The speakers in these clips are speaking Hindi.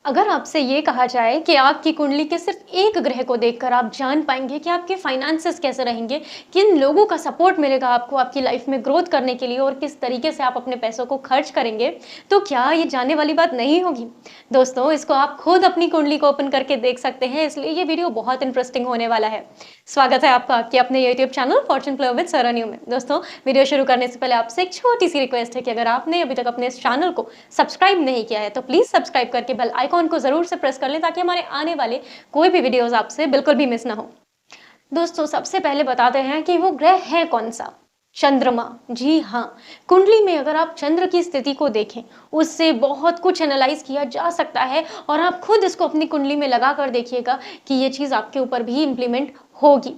अगर आपसे ये कहा जाए कि आपकी कुंडली के सिर्फ एक ग्रह को देखकर आप जान पाएंगे कि आपके फाइनेंसेस कैसे रहेंगे, किन लोगों का सपोर्ट मिलेगा आपको आपकी लाइफ में ग्रोथ करने के लिए और किस तरीके से आप अपने पैसों को खर्च करेंगे, तो क्या ये जानने वाली बात नहीं होगी? दोस्तों, इसको आप खुद अपनी कुंडली को ओपन करके देख सकते हैं, इसलिए ये वीडियो बहुत इंटरेस्टिंग होने वाला है। स्वागत है आपका आपके अपने यूट्यूब channel Fortune Play with Saranyu में। दोस्तों, वीडियो शुरू करने से पहले आपसे एक छोटी सी रिक्वेस्ट है कि अगर आपने अभी तक अपने इस चैनल को सब्सक्राइब नहीं किया है तो प्लीज सब्सक्राइब करके बेल आइकॉन को जरूर से प्रेस कर लें ताकि हमारे आने वाले कोई भी वीडियोस आपसे बिल्कुल भी मिस ना हो। दोस्तों, सबसे पहले बताते हैं कि वो ग्रह है कौन सा। चंद्रमा। जी हाँ, कुंडली में अगर आप चंद्र की स्थिति को देखें, उससे बहुत कुछ एनालाइज किया जा सकता है और आप खुद इसको अपनी कुंडली में लगा कर देखिएगा कि ये चीज आपके ऊपर भी इम्प्लीमेंट होगी।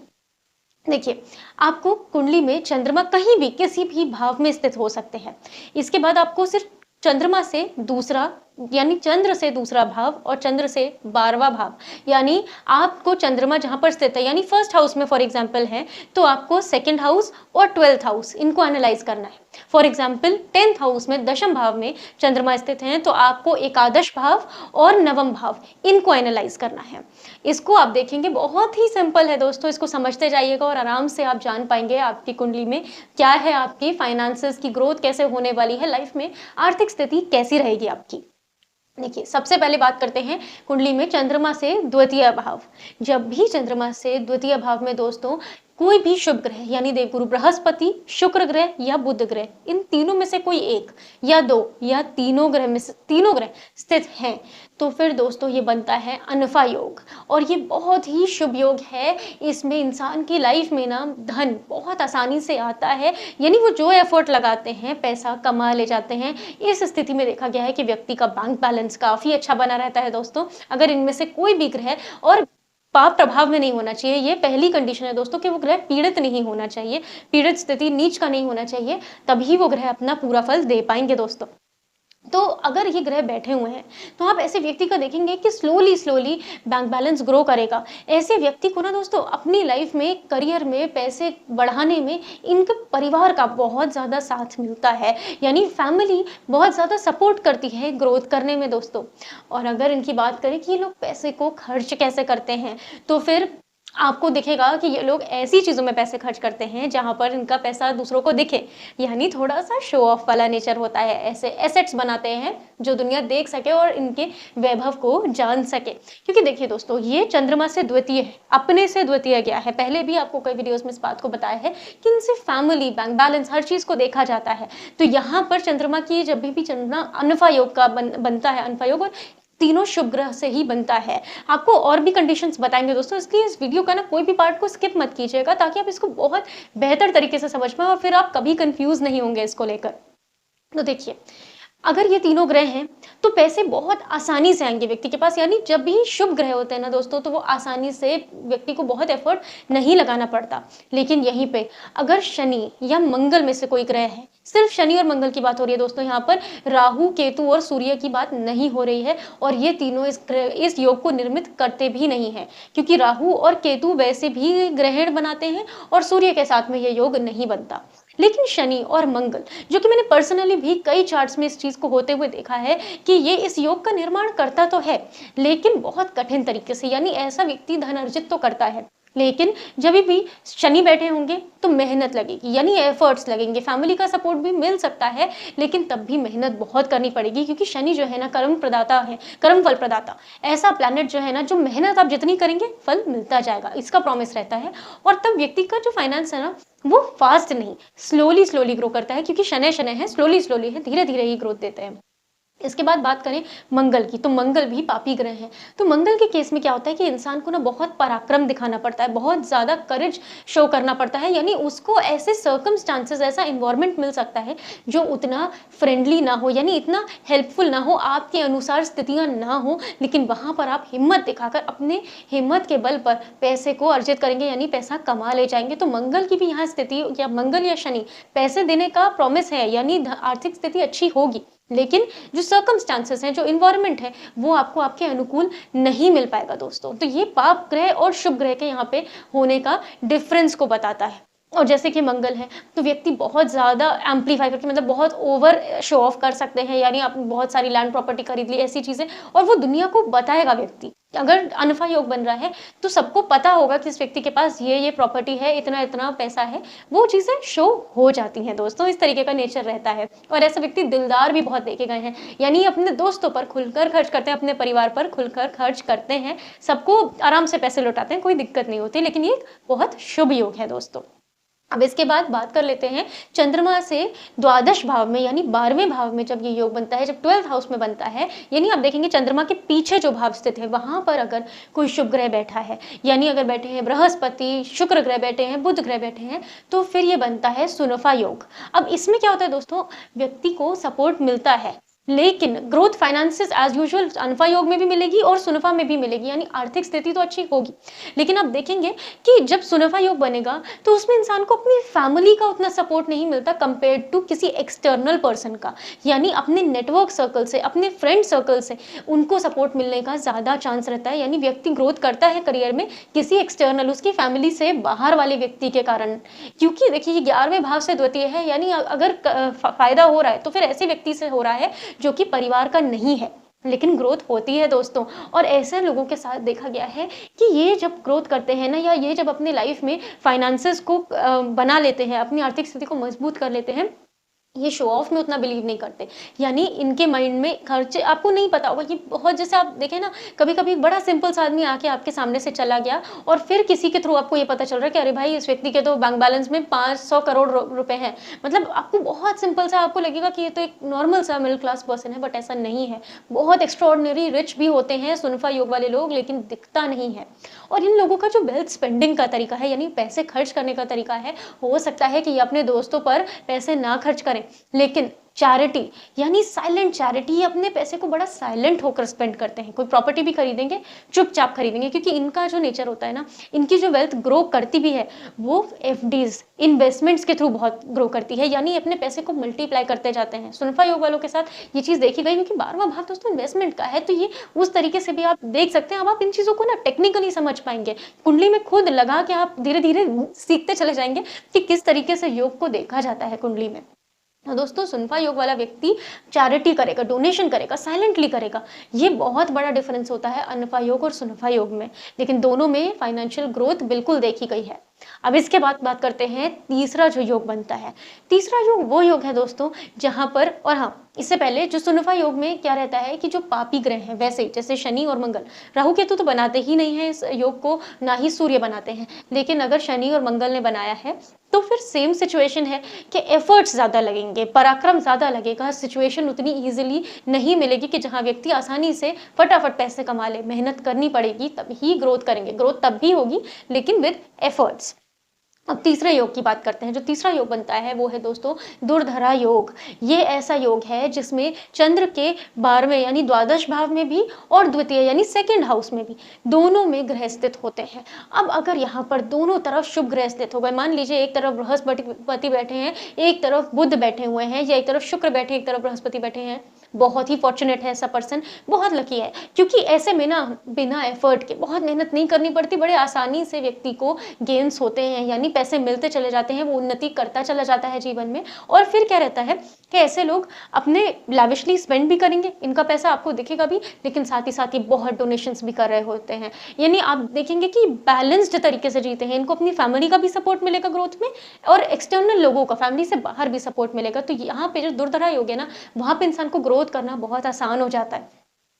देखिए, आपको कुंडली में चंद्रमा कहीं भी किसी भी भाव में स्थित हो सकते हैं। इसके बाद आपको सिर्फ चंद्रमा से दूसरा यानी चंद्र से दूसरा भाव और चंद्र से 12वां भाव, यानी आपको चंद्रमा जहां पर स्थित है यानी फर्स्ट हाउस में फॉर एग्जांपल है, तो आपको सेकंड हाउस और 12th हाउस इनको एनालाइज करना है। फॉर एग्जांपल 10th हाउस में दशम भाव में चंद्रमा स्थित है तो आपको एकादश भाव और नवम भाव इनको एनालाइज करना है। इसको आप देखेंगे, बहुत ही सिंपल है दोस्तों, इसको समझते जाइएगा और आराम से आप जान पाएंगे आपकी कुंडली में क्या है, आपकी फाइनेंसेस की ग्रोथ कैसे होने वाली है, लाइफ में आर्थिक स्थिति कैसी रहेगी आपकी। देखिए, सबसे पहले बात करते हैं कुंडली में चंद्रमा से द्वितीय भाव। जब भी चंद्रमा से द्वितीय भाव में दोस्तों कोई भी शुभ ग्रह यानी देवगुरु बृहस्पति, शुक्र ग्रह या बुध ग्रह, इन तीनों में से कोई एक या दो या तीनों ग्रह में से तीनों ग्रह स्थित हैं, तो फिर दोस्तों ये बनता है अनफा योग और ये बहुत ही शुभ योग है। इसमें इंसान की लाइफ में ना धन बहुत आसानी से आता है, यानी वो जो एफर्ट लगाते हैं पैसा कमा ले जाते हैं। इस स्थिति में देखा गया है कि व्यक्ति का बैंक बैलेंस काफी अच्छा बना रहता है दोस्तों, अगर इनमें से कोई भी ग्रह और पाप प्रभाव में नहीं होना चाहिए। ये पहली कंडीशन है दोस्तों कि वो ग्रह पीड़ित नहीं होना चाहिए, पीड़ित स्थिति नीच का नहीं होना चाहिए, तभी वो ग्रह अपना पूरा फल दे पाएंगे दोस्तों। तो अगर ये ग्रह बैठे हुए हैं तो आप ऐसे व्यक्ति का देखेंगे कि slowly slowly bank balance grow करेगा। ऐसे व्यक्ति को ना दोस्तों अपनी लाइफ में, करियर में, पैसे बढ़ाने में इनके परिवार का बहुत ज़्यादा साथ मिलता है, यानी फैमिली बहुत ज़्यादा सपोर्ट करती है ग्रोथ करने में दोस्तों। और अगर इनकी बात करें कि ये लोग पैसे को खर्च कैसे करते हैं, तो फिर आपको दिखेगा कि ये लोग ऐसी चीज़ों में पैसे खर्च करते हैं जहां पर इनका पैसा दूसरों को दिखे, यानी थोड़ा सा शो ऑफ वाला नेचर होता है। ऐसे एसेट्स बनाते हैं जो दुनिया देख सके और इनके वैभव को जान सके। क्योंकि देखिए दोस्तों, ये चंद्रमा से द्वितीय है, अपने से द्वितीय गया है। पहले भी आपको कई वीडियोस में इस बात को बताया है कि इनसे फैमिली, बैंक बैलेंस, हर चीज़ को देखा जाता है। तो यहाँ पर चंद्रमा की जब भी चंद्रमा अनफा योग का बनता है, अनफा योग और तीनों शुभ ग्रह से ही बनता है। आपको और भी कंडीशंस बताएंगे दोस्तों, इसलिए इस वीडियो का ना कोई भी पार्ट को स्किप मत कीजिएगा ताकि आप इसको बहुत बेहतर तरीके से समझ पाएं और फिर आप कभी कंफ्यूज नहीं होंगे इसको लेकर। तो देखिए, अगर ये तीनों ग्रह हैं तो पैसे बहुत आसानी से आएंगे व्यक्ति के पास, यानी जब भी शुभ ग्रह होते हैं ना दोस्तों तो वो आसानी से व्यक्ति को बहुत एफर्ट नहीं लगाना पड़ता। लेकिन यहीं पे अगर शनि या मंगल में से कोई ग्रह है, सिर्फ शनि और मंगल की बात हो रही है दोस्तों, यहाँ पर राहु, केतु और सूर्य की बात नहीं हो रही है, और ये तीनों इस योग को निर्मित करते भी नहीं है, क्योंकि राहु और केतु वैसे भी ग्रहण बनाते हैं और सूर्य के साथ में ये योग नहीं बनता। लेकिन शनि और मंगल, जो कि मैंने पर्सनली भी कई चार्ट्स में इस चीज को होते हुए देखा है कि ये इस योग का निर्माण करता तो है लेकिन बहुत कठिन तरीके से, यानी ऐसा व्यक्ति धन अर्जित तो करता है लेकिन जब भी शनि बैठे होंगे तो मेहनत लगेगी, यानी एफर्ट्स लगेंगे, फैमिली का सपोर्ट भी मिल सकता है लेकिन तब भी मेहनत बहुत करनी पड़ेगी, क्योंकि शनि जो है ना कर्म प्रदाता है, कर्म फल प्रदाता, ऐसा प्लैनेट जो है ना, जो मेहनत आप जितनी करेंगे फल मिलता जाएगा, इसका प्रॉमिस रहता है। और तब व्यक्ति का जो फाइनेंस है ना वो फास्ट नहीं, स्लोली स्लोली ग्रो करता है, क्योंकि शनि शनि है, स्लोली स्लोली है, धीरे धीरे ही ग्रोथ देते हैं। इसके बाद बात करें मंगल की, तो मंगल भी पापी ग्रह है। तो मंगल के केस में क्या होता है कि इंसान को ना बहुत पराक्रम दिखाना पड़ता है, बहुत ज्यादा करेज शो करना पड़ता है, यानी उसको ऐसे सर्कमस्टांसेस, ऐसा इन्वायरमेंट मिल सकता है जो उतना फ्रेंडली ना हो, यानी इतना हेल्पफुल ना हो, आपके अनुसार स्थितियां ना हो, लेकिन वहां पर आप हिम्मत दिखाकर अपने हिम्मत के बल पर पैसे को अर्जित करेंगे, यानी पैसा कमा ले जाएंगे। तो मंगल की भी यहाँ स्थिति, या मंगल या शनि पैसे देने का प्रॉमिस है, यानी आर्थिक स्थिति अच्छी होगी, लेकिन जो सर्कमस्टांसेस हैं, जो इन्वायरमेंट है, वो आपको आपके अनुकूल नहीं मिल पाएगा दोस्तों। तो ये पाप ग्रह और शुभ ग्रह के यहाँ पे होने का डिफरेंस को बताता है। और जैसे कि मंगल है, तो व्यक्ति बहुत ज़्यादा एम्प्लीफाई करके मतलब बहुत ओवर शो ऑफ कर सकते हैं, यानी आपने बहुत सारी लैंड प्रॉपर्टी खरीद ली, ऐसी चीज़ें, और वो दुनिया को बताएगा व्यक्ति। अगर अनफा योग बन रहा है, तो सबको पता होगा कि इस व्यक्ति के पास ये प्रॉपर्टी है, इतना-इतना पैसा है, वो चीज़ें शो हो जाती हैं दोस्तों, इस तरीके का नेचर रहता है। और ऐसे व्यक्ति दिलदार भी बहुत देखे गए हैं, यानी अपने दोस्तों पर खुलकर खर्च करते हैं, अपने परिवार पर खुलकर खर्च करते हैं, सबको आराम से पैसे लौटाते हैं, कोई दिक्कत नहीं होती, लेकिन ये बहुत शुभ योग है दोस्तों। अब इसके बाद बात कर लेते हैं चंद्रमा से द्वादश भाव में, यानी 12वें भाव में जब ये योग बनता है, जब 12th हाउस में बनता है, यानी आप देखेंगे चंद्रमा के पीछे जो भाव स्थित है वहां पर अगर कोई शुभ ग्रह बैठा है, यानी अगर बैठे हैं बृहस्पति, शुक्र ग्रह बैठे हैं, बुध ग्रह बैठे हैं, तो फिर ये बनता है सुनफा योग। अब इसमें क्या होता है दोस्तों, व्यक्ति को सपोर्ट मिलता है, लेकिन ग्रोथ फाइनेंसेस एज यूजुअल अनफा योग में भी मिलेगी और सुनफा में भी मिलेगी, यानी आर्थिक स्थिति तो अच्छी होगी। लेकिन आप देखेंगे कि जब सुनफा योग बनेगा, तो उसमें इंसान को अपनी फैमिली का उतना सपोर्ट नहीं मिलता कंपेयर टू किसी एक्सटर्नल पर्सन का, यानी अपने नेटवर्क सर्कल से, अपने फ्रेंड सर्कल से उनको सपोर्ट मिलने का ज़्यादा चांस रहता है। यानी व्यक्ति ग्रोथ करता है करियर में किसी एक्सटर्नल, उसकी फैमिली से बाहर वाले व्यक्ति के कारण, क्योंकि देखिए ये 11वें भाव से द्वितीय है, यानी अगर फायदा हो रहा है तो फिर ऐसे व्यक्ति से हो रहा है जो कि परिवार का नहीं है, लेकिन ग्रोथ होती है दोस्तों। और ऐसे लोगों के साथ देखा गया है कि ये जब ग्रोथ करते हैं ना, या ये जब अपनी लाइफ में फाइनेंसेस को बना लेते हैं, अपनी आर्थिक स्थिति को मजबूत कर लेते हैं, ये शो ऑफ में उतना बिलीव नहीं करते, यानी इनके माइंड में खर्चे, आपको नहीं पता होगा, ये बहुत, जैसे आप देखें ना, कभी कभी बड़ा सिंपल सा आदमी आके आपके सामने से चला गया और फिर किसी के थ्रू आपको ये पता चल रहा है कि अरे भाई इस व्यक्ति के तो बैंक बैलेंस में 500 करोड़ रुपए हैं, मतलब आपको बहुत सिंपल सा आपको लगेगा कि ये तो एक नॉर्मल सा मिडिल क्लास पर्सन है, बट ऐसा नहीं है, बहुत एक्स्ट्रॉर्डिनरी रिच भी होते हैं सुनफा योग वाले लोग, लेकिन दिखता नहीं है। और इन लोगों का जो वेल्थ स्पेंडिंग का तरीका है, यानी पैसे खर्च करने का तरीका है, हो सकता है कि ये अपने दोस्तों पर पैसे ना खर्च करें, लेकिन चैरिटी, यानी साइलेंट चैरिटी, ये अपने पैसे को बड़ा साइलेंट होकर स्पेंड करते हैं। कोई प्रॉपर्टी भी खरीदेंगे, चुपचाप खरीदेंगे, क्योंकि इनका जो नेचर होता है ना, इनकी जो वेल्थ ग्रो करती भी है वो एफडीज, इन्वेस्टमेंट्स के थ्रू बहुत ग्रो करती है, यानी अपने पैसे को मल्टीप्लाई करते जाते हैं। सुनफा योग वालों के साथ ये चीज देखी गई, क्योंकि 12वां भाव दोस्तों इन्वेस्टमेंट का है, तो ये उस तरीके से भी आप देख सकते हैं। अब आप इन चीजों को ना टेक्निकली समझ पाएंगे, कुंडली में खुद लगा के आप धीरे धीरे सीखते चले जाएंगे कि किस तरीके से योग को देखा जाता है कुंडली में। तो दोस्तों सुनफा योग वाला व्यक्ति चैरिटी करेगा, डोनेशन करेगा, साइलेंटली करेगा, ये बहुत बड़ा डिफरेंस होता है अनफा योग और सुनफा योग में, लेकिन दोनों में फाइनेंशियल ग्रोथ बिल्कुल देखी गई है। अब इसके बाद बात करते हैं तीसरा जो योग बनता है। तीसरा योग वो योग है दोस्तों जहां पर, और हाँ इससे पहले जो सुनफा योग में क्या रहता है कि जो पापी ग्रह हैं, वैसे ही जैसे शनि और मंगल, राहु केतु तो बनाते ही नहीं है इस योग को, ना ही सूर्य बनाते हैं, लेकिन अगर शनि और मंगल ने बनाया है तो फिर सेम सिचुएशन है कि एफर्ट्स ज्यादा लगेंगे, पराक्रम ज्यादा लगेगा, सिचुएशन उतनी इजीली नहीं मिलेगी कि जहां व्यक्ति आसानी से फटाफट पैसे कमा ले, मेहनत करनी पड़ेगी, तब ही ग्रोथ करेंगे, ग्रोथ तब भी होगी लेकिन विद एफर्ट्स। अब तीसरे योग की बात करते हैं। जो तीसरा योग बनता है वो है दोस्तों दुर्धरा योग। ये ऐसा योग है जिसमें चंद्र के 12वें यानी द्वादश भाव में भी और द्वितीय यानी सेकंड हाउस में भी, दोनों में ग्रह स्थित होते हैं। अब अगर यहाँ पर दोनों तरफ शुभ ग्रह स्थित हो गए, मान लीजिए एक तरफ बृहस्पति बैठे हैं, एक तरफ बुध बैठे हुए हैं, या एक तरफ शुक्र बैठे, एक तरफ बृहस्पति बैठे हैं, बहुत ही फॉर्चुनेट है ऐसा पर्सन, बहुत लकी है, क्योंकि ऐसे में ना बिना एफर्ट के, बहुत मेहनत नहीं करनी पड़ती, बड़े आसानी से व्यक्ति को गेन्स होते हैं, यानी पैसे मिलते चले जाते हैं, वो उन्नति करता चला जाता है जीवन में। और फिर क्या रहता है कि ऐसे लोग अपने लैविशली स्पेंड भी करेंगे, इनका पैसा आपको दिखेगा भी, लेकिन साथ ही बहुत डोनेशंस भी कर रहे होते हैं, यानी आप देखेंगे कि बैलेंस्ड तरीके से जीते हैं, इनको अपनी फैमिली का भी सपोर्ट मिलेगा ग्रोथ में, और एक्सटर्नल लोगों का, फैमिली से बाहर भी सपोर्ट मिलेगा। तो यहाँ पे जो दुर्धरा योग है ना, वहां पे इंसान को ग्रोथ करना बहुत आसान हो जाता है।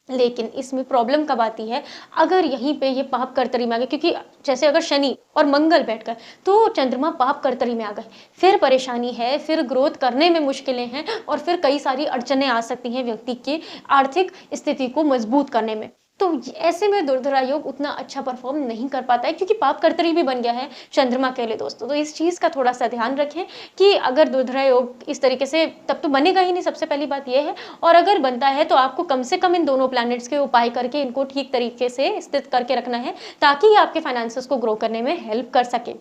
लेकिन इसमें प्रॉब्लम कब आती है, अगर यहीं पे ये पाप कर्तरी में आ गए, क्योंकि जैसे अगर शनि और मंगल बैठ गए तो चंद्रमा पाप कर्तरी में आ गए, फिर परेशानी है, फिर ग्रोथ करने में मुश्किलें हैं, और फिर कई सारी अड़चनें आ सकती हैं व्यक्ति की आर्थिक स्थिति को मजबूत करने में। तो ऐसे में दुर्धरा योग उतना अच्छा परफॉर्म नहीं कर पाता है, क्योंकि पाप कर्तरी भी बन गया है चंद्रमा के लिए दोस्तों। तो इस चीज का थोड़ा सा ध्यान रखें कि अगर दुर्धरा योग इस तरीके से, तब तो बनेगा ही नहीं, सबसे पहली बात यह है, और अगर बनता है तो आपको कम से कम इन दोनों प्लैनेट्स के उपाय करके इनको ठीक तरीके से स्थित करके रखना है, ताकि ये आपके फाइनेंसेस को ग्रो करने में हेल्प कर सके।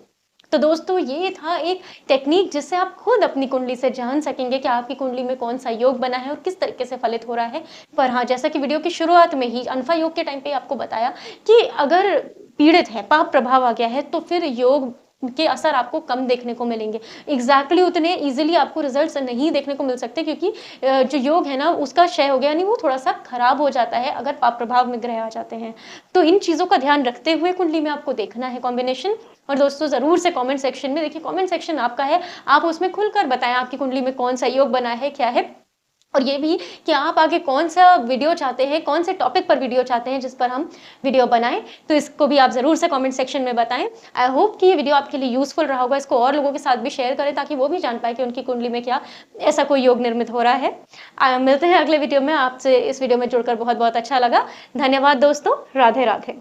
तो दोस्तों ये था एक टेक्निक जिससे आप खुद अपनी कुंडली से जान सकेंगे कि आपकी कुंडली में कौन सा योग बना है और किस तरीके से फलित हो रहा है। पर हाँ, जैसा कि वीडियो की शुरुआत में ही अनफा योग के टाइम पे आपको बताया कि अगर पीड़ित है, पाप प्रभाव आ गया है, तो फिर योग के असर आपको कम देखने को मिलेंगे। एग्ज़ैक्टली उतने ईज़िली आपको रिज़ल्ट्स नहीं देखने को मिल सकते, क्योंकि जो योग है ना उसका क्षय हो गया, यानी वो थोड़ा-सा खराब हो जाता है अगर पाप प्रभाव में ग्रह आ जाते हैं। तो इन चीज़ों का ध्यान रखते हुए कुंडली में आपको देखना है कॉम्बिनेशन। और दोस्तों ज़रूर से कमेंट सेक्शन में देखिए, कमेंट सेक्शन आपका है, आप उसमें खुलकर बताएँ आपकी कुंडली में कौन-सा योग बना है, क्या है? और ये भी कि आप आगे कौन-सा वीडियो चाहते हैं, कौन से टॉपिक पर वीडियो चाहते हैं जिस पर हम वीडियो बनाएँ, तो इसको भी आप ज़रूर से कमेंट सेक्शन में बताएँ। आई होप कि ये वीडियो आपके लिए यूज़फुल रहा होगा, इसको और लोगों के साथ भी शेयर करें ताकि वो भी जान पाएँ कि उनकी कुंडली में क्या ऐसा कोई योग निर्मित हो रहा है। मिलते हैं अगले वीडियो में, आपसे इस वीडियो में जुड़कर बहुत-बहुत अच्छा लगा। धन्यवाद दोस्तों, राधे-राधे।